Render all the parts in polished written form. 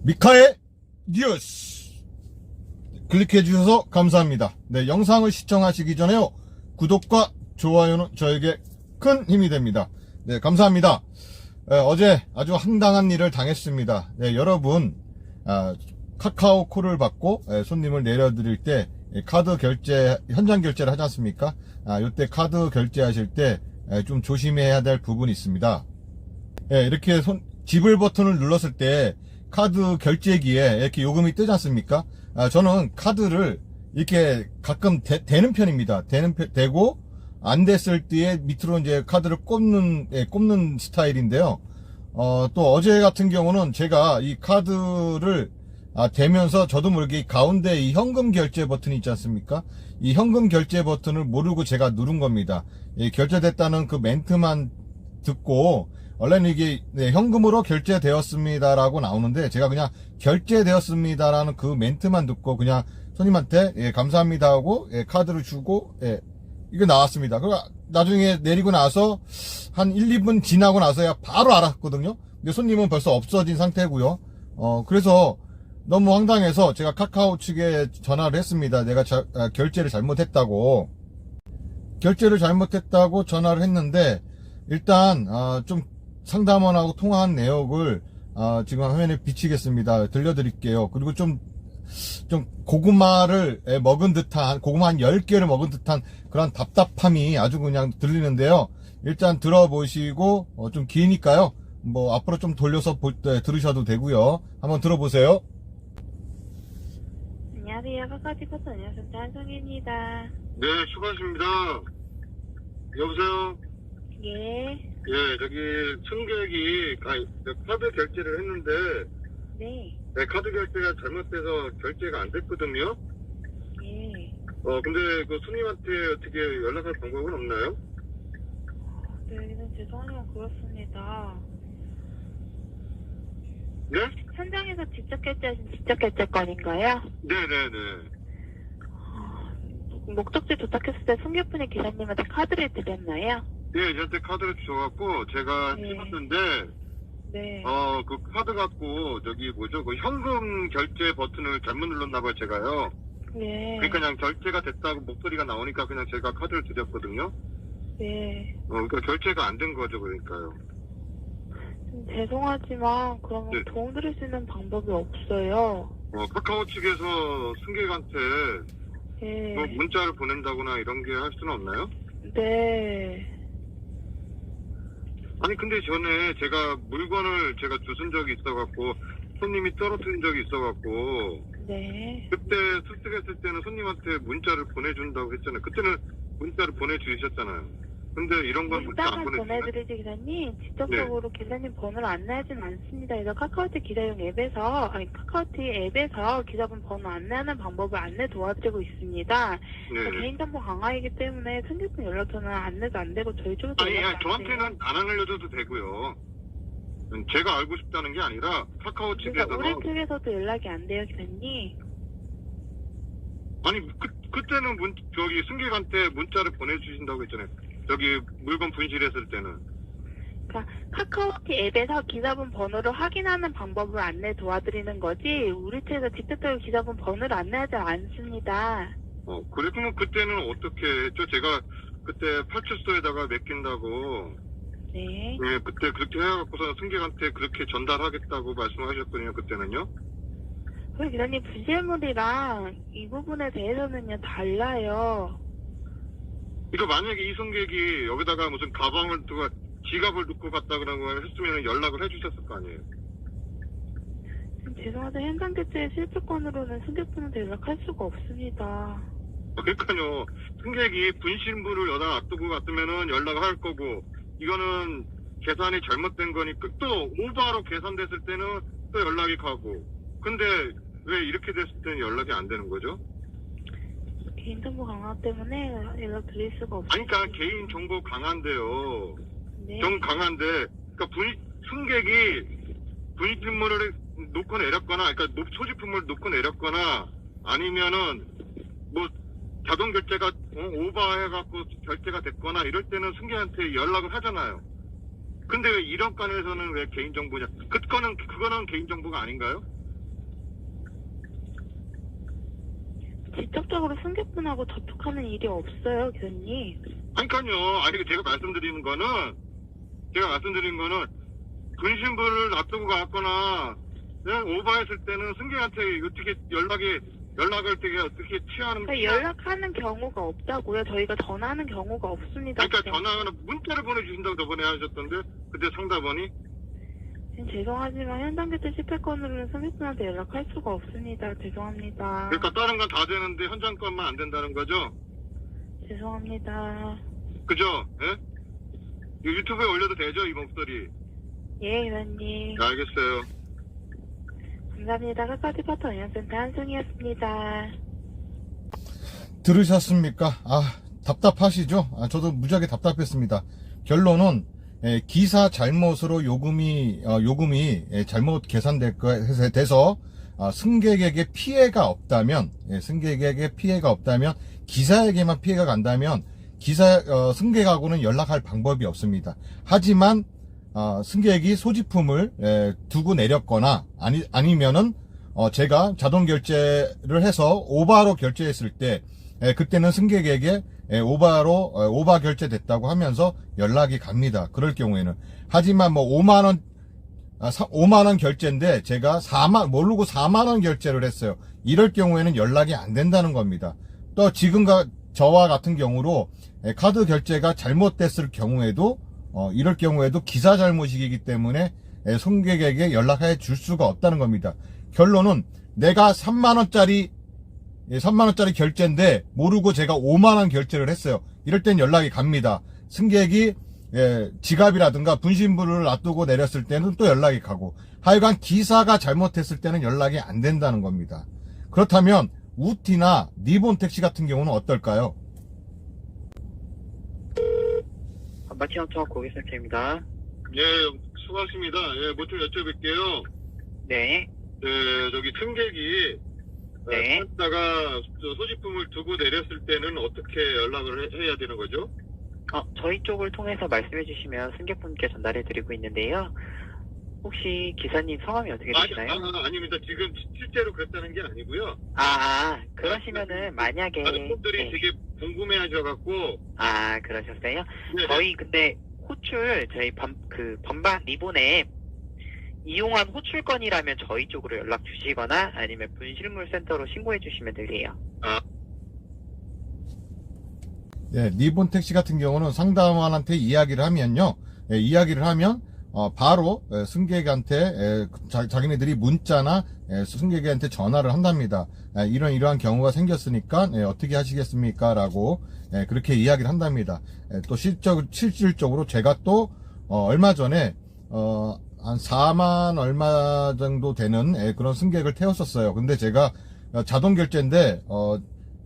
미카의 뉴스 클릭해 주셔서 감사합니다. 네, 영상을 시청하시기 전에요, 구독과 좋아요는 저에게 큰 힘이 됩니다. 네, 감사합니다. 어제 아주 황당한 일을 당했습니다. 네, 여러분, 카카오 콜을 받고 손님을 내려드릴 때 카드 결제, 현장 결제를 하지 않습니까? 이때 카드 결제하실 때 좀 조심해야 될 부분이 있습니다. 이렇게 지불 버튼을 눌렀을 때 카드 결제기에 이렇게 요금이 뜨지 않습니까? 저는 카드를 이렇게 가끔 되는 편입니다. 되고 안 됐을 때에 밑으로 이제 카드를 꼽는 스타일인데요. 또 어제 같은 경우는 제가 이 카드를 대면서 저도 모르게 가운데 이 현금 결제 버튼이 있지 않습니까? 이 현금 결제 버튼을 모르고 제가 누른 겁니다. 결제됐다는 그 멘트만 듣고 원래는 이게 현금으로 결제되었습니다라고 나오는데, 제가 그냥 결제되었습니다라는 그 멘트만 듣고 그냥 손님한테 감사합니다 하고 카드를 주고 이게 나왔습니다. 그리고 나중에 내리고 나서 한 1, 2분 지나고 나서야 바로 알았거든요. 근데 손님은 벌써 없어진 상태고요. 그래서 너무 황당해서 제가 카카오 측에 전화를 했습니다. 내가 결제를 잘못했다고 전화를 했는데, 일단 좀 상담원하고 통화한 내역을 지금 화면에 비치겠습니다. 들려드릴게요. 그리고 좀 고구마를 먹은 듯한, 고구마 한 10개를 먹은 듯한 그런 답답함이 아주 그냥 들리는데요. 일단 들어보시고, 좀 기니까요, 뭐 앞으로 좀 돌려서 들으셔도 되고요. 한번 들어보세요. 안녕하세요. 카카오티커스 안녕하세요. 한성희입니다. 네, 수고하십니다. 여보세요? 예. 예, 저기 승객이 카드 결제를 했는데, 네. 네, 카드 결제가 잘못돼서 결제가 안 됐거든요. 예. 근데 그 손님한테 어떻게 연락할 방법은 없나요? 네, 죄송하지만 그렇습니다. 네? 현장에서 직접 결제하신 직접 결제권인가요? 네네네. 목적지 도착했을 때 승객분이 기사님한테 카드를 드렸나요? 예, 저한테 카드를 줘갖고 제가 네. 찍었는데, 네. 그 카드 갖고 그 현금 결제 버튼을 잘못 눌렀나봐요, 제가요. 네. 그러니까 그냥 결제가 됐다고 목소리가 나오니까 그냥 제가 카드를 드렸거든요. 네. 그러니까 결제가 안 된 거죠, 그러니까요. 죄송하지만 그러면 네. 도움드릴 수 있는 방법이 없어요. 카카오 측에서 승객한테 예. 뭐 문자를 보낸다거나 이런 게 할 수는 없나요? 네. 아니 근데 전에 제가 물건을 제가 주순 적이 있어갖고 손님이 떨어뜨린 적이 있어갖고 네. 그때 습득했을 때는 손님한테 문자를 보내준다고 했잖아요. 그때는 문자를 보내주셨잖아요. 근데 이런 건 문자 안 문자만 보내주나요? 보내드리지 기사님, 직접적으로 기사님 번호를 안내하진 않습니다. 그래서 카카오티 기사용 앱에서, 카카오티 앱에서 기사분 번호 안내하는 방법을 안내 도와드리고 있습니다. 네. 개인정보 강화이기 때문에 승객분 연락처는 안내도 안 되고 저희 쪽에서 아니 연락이 안 저한테는 안 알려줘도 되고요. 제가 알고 싶다는 게 아니라 카카오 그러니까 측에서 우리 측에서도 연락이 안 돼요, 기사님. 아니 그때는 저기 승객한테 문자를 보내주신다고 했잖아요. 저기 물건 분실했을 때는. 그러니까 카카오티 앱에서 기사분 번호를 확인하는 방법을 안내 도와드리는 거지 우리 측에서 직접적으로 기사분 번호를 안내하지 않습니다. 그래 그러면 그때는 어떻게 했죠? 제가 그때 파출소에다가 맡긴다고. 네. 네, 그때 그렇게 해갖고서 승객한테 그렇게 전달하겠다고 말씀하셨거든요. 그때는요. 그럼 기사님 분실물이랑 이 부분에 대해서는요 달라요. 이거 만약에 이 승객이 여기다가 무슨 가방을 두고 지갑을 넣고 갔다 그런 거 했으면 연락을 해주셨을 거 아니에요. 죄송하다 현장 결제 실패권으로는 승객분한테 연락할 수가 없습니다. 그러니까요. 승객이 분실물을 여기다 놔두고 갔으면은 연락을 할 거고, 이거는 계산이 잘못된 거니까 또 오버로 계산됐을 때는 또 연락이 가고. 근데 왜 이렇게 됐을 때는 연락이 안 되는 거죠? 개인정보 강화 때문에 연락 드릴 수가 없어요. 아니, 그러니까 개인정보 강한데요. 네. 좀 강한데, 그러니까 승객이 분실물을 놓고 내렸거나, 그러니까 소지품을 놓고 내렸거나, 아니면은 뭐 자동 결제가 오버해갖고 결제가 됐거나 이럴 때는 승객한테 연락을 하잖아요. 근데 왜 이런 건에서는 왜 개인정보냐? 그거는 개인정보가 아닌가요? 직접적으로 승객분하고 접촉하는 일이 없어요, 기사님. 그러니까요. 아니 제가 말씀드리는 거는 분신부를 놔두고 갔거나 오버했을 때는 승객한테 어떻게 연락을 되게 어떻게 취하는 그러니까 연락하는 경우가 없다고요. 저희가 전화하는 경우가 없습니다. 그러니까 지금. 전화나 문자를 보내주신다고 저번에 하셨던데 그때 상담원이 지금 죄송하지만 현장 교체 실패 건으로는 승객분한테 연락할 수가 없습니다. 죄송합니다. 그러니까 다른 건 다 되는데 현장 건만 안 된다는 거죠? 죄송합니다. 그죠? 예? 이거 유튜브에 올려도 되죠? 이 목소리. 예, 기사님. 네, 알겠어요. 감사합니다. 카카오티 파트 운영센터 한송이었습니다. 들으셨습니까? 답답하시죠? 저도 무지하게 답답했습니다. 결론은 기사 잘못으로 요금이 잘못 계산돼서 승객에게 피해가 없다면 기사에게만 피해가 간다면 승객하고는 연락할 방법이 없습니다. 하지만 승객이 소지품을 두고 내렸거나 아니면은 제가 자동 결제를 해서 오바로 결제했을 때 그때는 승객에게 오바 결제됐다고 하면서 연락이 갑니다. 그럴 경우에는. 하지만 5만원 결제인데 제가 모르고 4만원 결제를 했어요. 이럴 경우에는 연락이 안 된다는 겁니다. 또 지금과 저와 같은 경우로 카드 결제가 잘못됐을 경우에도 이럴 경우에도 기사 잘못이기 때문에 승객에게 연락해 줄 수가 없다는 겁니다. 결론은 내가 3만원짜리 결제인데 모르고 제가 5만원 결제를 했어요. 이럴 땐 연락이 갑니다. 승객이 지갑이라든가 분신부를 놔두고 내렸을 때는 또 연락이 가고, 하여간 기사가 잘못했을 때는 연락이 안 된다는 겁니다. 그렇다면 우티나 리본 택시 같은 경우는 어떨까요? 마티노터 고객센터입니다. 예, 수고하십니다. 예, 뭐 좀 여쭤볼게요. 네. 저기 승객이 네. 다가 소지품을 두고 내렸을 때는 어떻게 연락을 해야 되는 거죠? 저희 쪽을 통해서 말씀해 주시면 승객분께 전달해 드리고 있는데요. 혹시 기사님 성함이 어떻게 되시나요? 아닙니다. 지금 실제로 그랬다는 게 아니고요. 그러시면은 만약에 다른 분들이 네. 되게 궁금해 하셔갖고. 그러셨어요? 네. 저희 근데 호출 저희 번방 리본에 이용한 호출건이라면 저희 쪽으로 연락 주시거나 아니면 분실물 센터로 신고해 주시면 돼요. 네, 리본 택시 같은 경우는 상담원한테 이야기를 하면요. 이야기를 하면 바로 승객한테 자기네들이 문자나 승객한테 전화를 한답니다. 이러한 경우가 생겼으니까 어떻게 하시겠습니까? 라고 그렇게 이야기를 한답니다. 또 실질적으로 제가 또 얼마 전에 한 4만 얼마 정도 되는 그런 승객을 태웠었어요. 근데 제가 자동 결제인데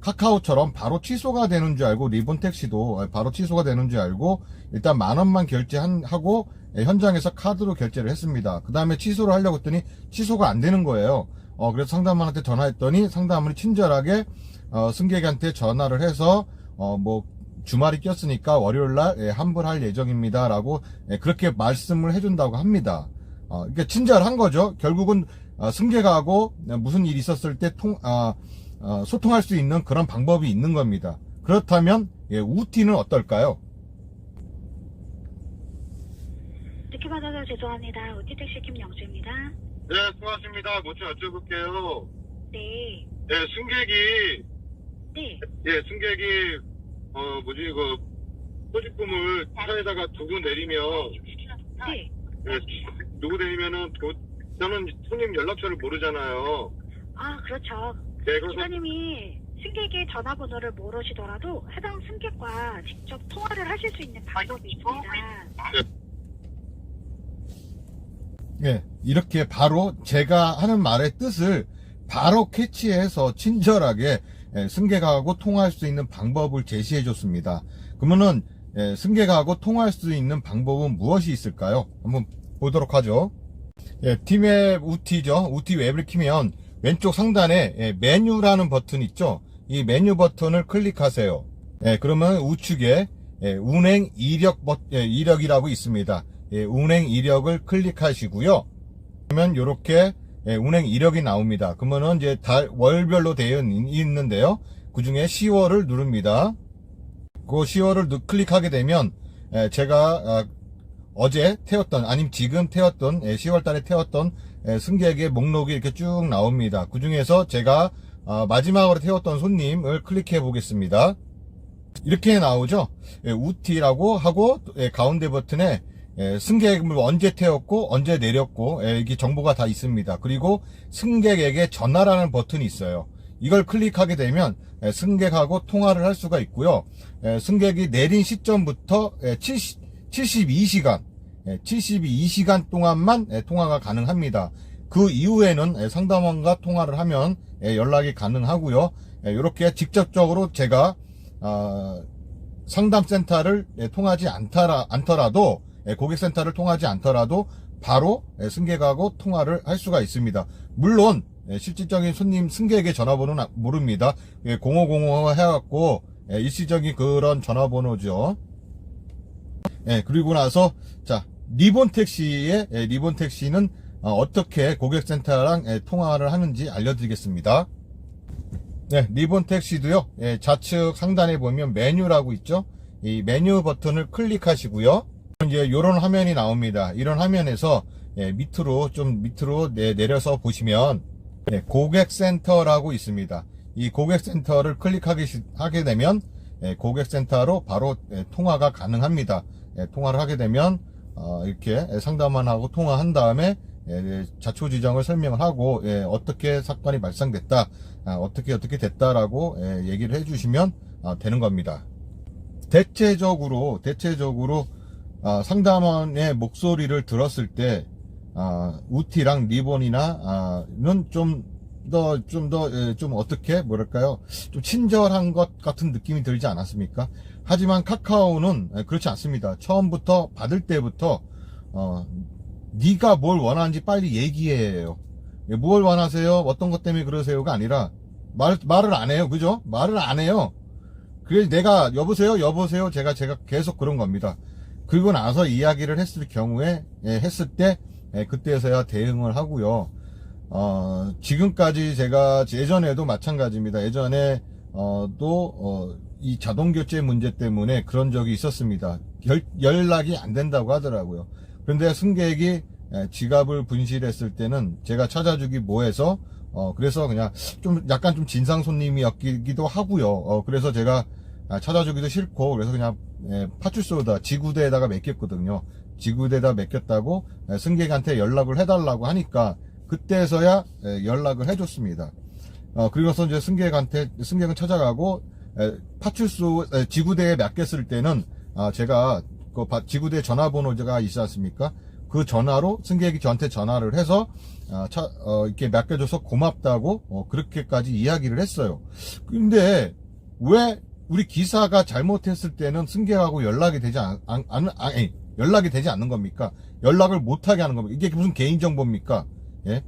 카카오처럼 바로 취소가 되는 줄 알고, 리본 택시도 바로 취소가 되는 줄 알고 일단 10,000원만 결제하고 현장에서 카드로 결제를 했습니다. 그 다음에 취소를 하려고 했더니 취소가 안 되는 거예요. 그래서 상담원한테 전화했더니 상담원이 친절하게 승객한테 전화를 해서 주말이 꼈으니까 월요일날 환불할 예정입니다 라고 그렇게 말씀을 해준다고 합니다. 그러니까 친절한 거죠. 결국은 승객하고 무슨 일이 있었을 때 소통할 수 있는 그런 방법이 있는 겁니다. 그렇다면 우티는 어떨까요? 이렇게 받아서 죄송합니다. 우티택시 김영주입니다. 네, 수고하십니다. 뭐 좀 여쭤볼게요. 네. 네, 승객이 네. 소지품을 차에다가 두고 내리면, 네. 두고 내리면은, 저는 손님 연락처를 모르잖아요. 그렇죠. 네, 그래서, 기사님이 승객의 전화번호를 모르시더라도 해당 승객과 직접 통화를 하실 수 있는 방법이 있습니다. 이렇게 바로 제가 하는 말의 뜻을 바로 캐치해서 친절하게 승객하고 통화할 수 있는 방법을 제시해 줬습니다. 그러면은 승객하고 통화할 수 있는 방법은 무엇이 있을까요? 한번 보도록 하죠. 티맵 우티죠. 우티 웹을 키면 왼쪽 상단에 메뉴라는 버튼 있죠. 이 메뉴 버튼을 클릭하세요. 그러면 우측에 운행 이력이라고 있습니다. 운행 이력을 클릭하시고요. 그러면 이렇게 운행 이력이 나옵니다. 그러면은 이제 월별로 되어 있는데요. 그 중에 10월을 누릅니다. 그 10월을 클릭하게 되면 제가 어제 태웠던 아니면 지금 태웠던 10월 달에 태웠던 승객의 목록이 이렇게 쭉 나옵니다. 그 중에서 제가 마지막으로 태웠던 손님을 클릭해 보겠습니다. 이렇게 나오죠. 우티라고 하고 가운데 버튼에 승객을 언제 태웠고 언제 내렸고 이게 정보가 다 있습니다. 그리고 승객에게 전화라는 버튼이 있어요. 이걸 클릭하게 되면 승객하고 통화를 할 수가 있고요. 승객이 내린 시점부터 72시간 동안만 통화가 가능합니다. 그 이후에는 상담원과 통화를 하면 연락이 가능하고요. 이렇게 직접적으로 제가 상담센터를 통하지 않더라도 고객센터를 통하지 않더라도 바로 승객하고 통화를 할 수가 있습니다. 물론 실질적인 손님 승객의 전화번호는 모릅니다. 0505 해갖고 일시적인 그런 전화번호죠. 그리고 나서 자 리본 택시는 어떻게 고객센터랑 통화를 하는지 알려드리겠습니다. 리본 택시도요. 좌측 상단에 보면 메뉴라고 있죠. 이 메뉴 버튼을 클릭하시고요. 이제 이런 화면이 나옵니다. 이런 화면에서 밑으로 내려서 보시면 고객센터라고 있습니다. 이 고객센터를 클릭하게 되면 고객센터로 바로 통화가 가능합니다. 통화를 하게 되면 이렇게 상담원하고 통화한 다음에 자초지정을 설명을 하고 어떻게 사건이 발생됐다, 어떻게 됐다라고 얘기를 해주시면 되는 겁니다. 대체적으로 상담원의 목소리를 들었을 때 우티랑 리본이나는 좀 어떻게 뭐랄까요, 좀 친절한 것 같은 느낌이 들지 않았습니까? 하지만 카카오는 그렇지 않습니다. 처음부터 받을 때부터 네가 뭘 원하는지 빨리 얘기해요. 뭘 원하세요? 어떤 것 때문에 그러세요가 아니라 말을 안 해요. 그죠? 말을 안 해요. 그래서 내가 여보세요 제가 계속 그런 겁니다. 그리고 나서 이야기를 했을 경우에 그때서야 대응을 하고요. 지금까지 제가 예전에도 마찬가지입니다. 예전에 이 자동교체 문제 때문에 그런 적이 있었습니다. 연락이 안 된다고 하더라고요. 그런데 승객이 지갑을 분실했을 때는 제가 찾아주기 뭐해서 그래서 그냥 약간 좀 진상 손님이었기도 하고요. 그래서 제가 찾아주기도 싫고 그래서 그냥 파출소에다 지구대에다가 맡겼거든요. 지구대에다 맡겼다고 승객한테 연락을 해달라고 하니까 그때서야 연락을 해줬습니다. 그리고서 이제 승객은 찾아가고 파출소 지구대에 맡겼을 때는 제가 그 지구대 전화번호가 있지 않습니까? 그 전화로 승객이 저한테 전화를 해서 이렇게 맡겨줘서 고맙다고 그렇게까지 이야기를 했어요. 근데 왜 우리 기사가 잘못했을 때는 승객하고 연락이 되지 않는 겁니까? 연락을 못하게 하는 겁니까? 이게 무슨 개인정보입니까? 예?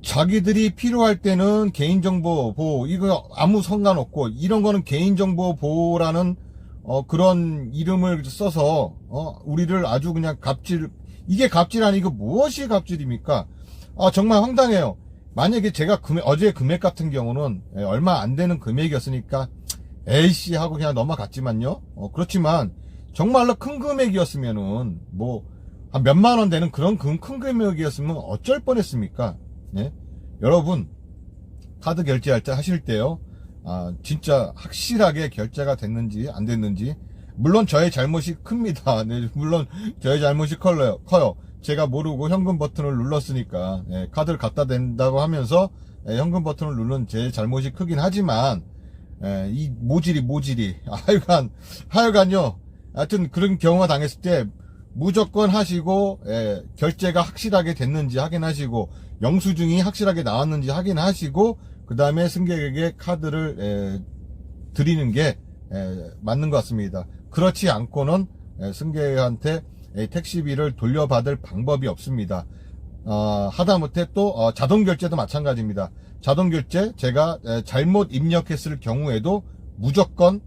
자기들이 필요할 때는 개인정보 보호, 이거 아무 상관없고, 이런 거는 개인정보 보호라는, 그런 이름을 써서, 우리를 아주 그냥 이게 갑질 아니고 무엇이 갑질입니까? 정말 황당해요. 만약에 제가 어제 금액 같은 경우는 얼마 안 되는 금액이었으니까, 에이씨 하고 그냥 넘어갔지만요. 그렇지만, 정말로 큰 금액이었으면은, 한 몇만 원 되는 그런 큰 금액이었으면 어쩔 뻔했습니까? 네? 여러분, 카드 결제할 때 하실 때요, 진짜 확실하게 결제가 됐는지 안 됐는지, 물론 저의 잘못이 큽니다. 네, 물론 저의 잘못이 커요. 제가 모르고 현금 버튼을 눌렀으니까 카드를 갖다 댄다고 하면서 현금 버튼을 누른 제 잘못이 크긴 하지만 이 모질이 하여간요, 하여튼 그런 경우가 당했을 때 무조건 하시고 결제가 확실하게 됐는지 확인하시고 영수증이 확실하게 나왔는지 확인하시고 그 다음에 승객에게 카드를 드리는 게 맞는 것 같습니다. 그렇지 않고는 승객한테 택시비를 돌려받을 방법이 없습니다. 하다못해 또 자동결제도 마찬가지입니다. 자동결제 제가 잘못 입력했을 경우에도 무조건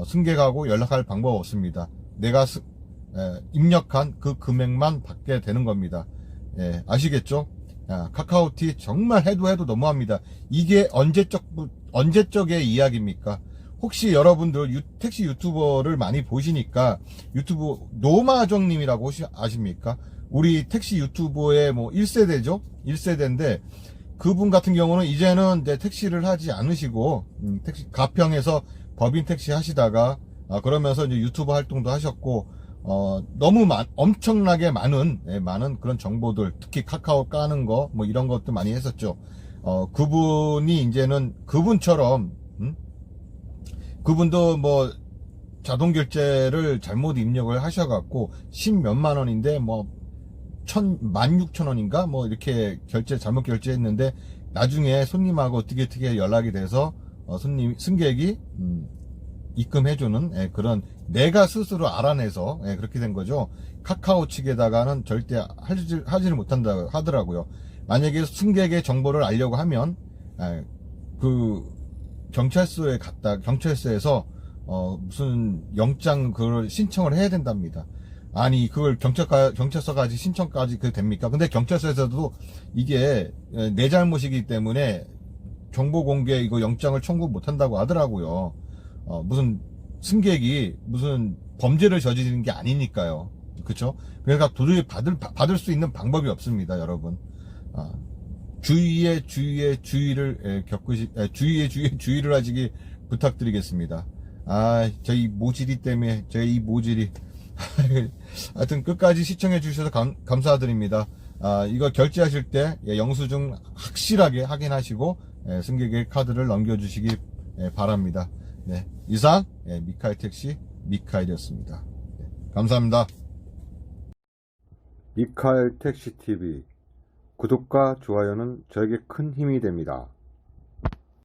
승객하고 연락할 방법 없습니다. 내가 입력한 그 금액만 받게 되는 겁니다. 예, 아시겠죠? 카카오티 정말 해도 너무합니다. 이게 언제적의 이야기입니까? 혹시 여러분들 택시 유튜버를 많이 보시니까 유튜브 노마정님이라고 혹시 아십니까? 우리 택시 유튜버의 뭐 1세대죠? 1세대인데 그분 같은 경우는 이제는 이제 택시를 하지 않으시고 택시 가평에서 법인 택시 하시다가 그러면서 이제 유튜버 활동도 하셨고 너무 엄청나게 많은 그런 정보들, 특히 카카오 까는 거 뭐 이런 것도 많이 했었죠. 그분이 이제는 그분처럼 그분도 뭐 자동 결제를 잘못 입력을 하셔갖고 10몇만 원인데 뭐 16,000원인가 뭐 이렇게 잘못 결제했는데 나중에 손님하고 어떻게 연락이 돼서 승객이 입금해주는 그런 내가 스스로 알아내서 그렇게 된 거죠. 카카오 측에다가는 절대 하지를 못한다 하더라고요. 만약에 승객의 정보를 알려고 하면 그 경찰서에 갔다 경찰서에서 무슨 영장 그걸 신청을 해야 된답니다. 아니 그걸 경찰서까지 신청까지 됩니까? 근데 경찰서에서도 이게 내 잘못이기 때문에 정보 공개 이거 영장을 청구 못한다고 하더라고요. 무슨 승객이 무슨 범죄를 저지르는 게 아니니까요. 그쵸? 그러니까 도저히 받을 수 있는 방법이 없습니다, 여러분. 주의에 주의를 주의를 하시기 부탁드리겠습니다. 저희 모질이 때문에, 저희 이 모질이. 하여튼 끝까지 시청해 주셔서 감사드립니다. 이거 결제하실 때 영수증 확실하게 확인하시고 승객의 카드를 넘겨주시기 바랍니다. 네, 이상 미카엘 택시 미카엘이었습니다. 네, 감사합니다. 미카엘 택시 TV 구독과 좋아요는 저에게 큰 힘이 됩니다.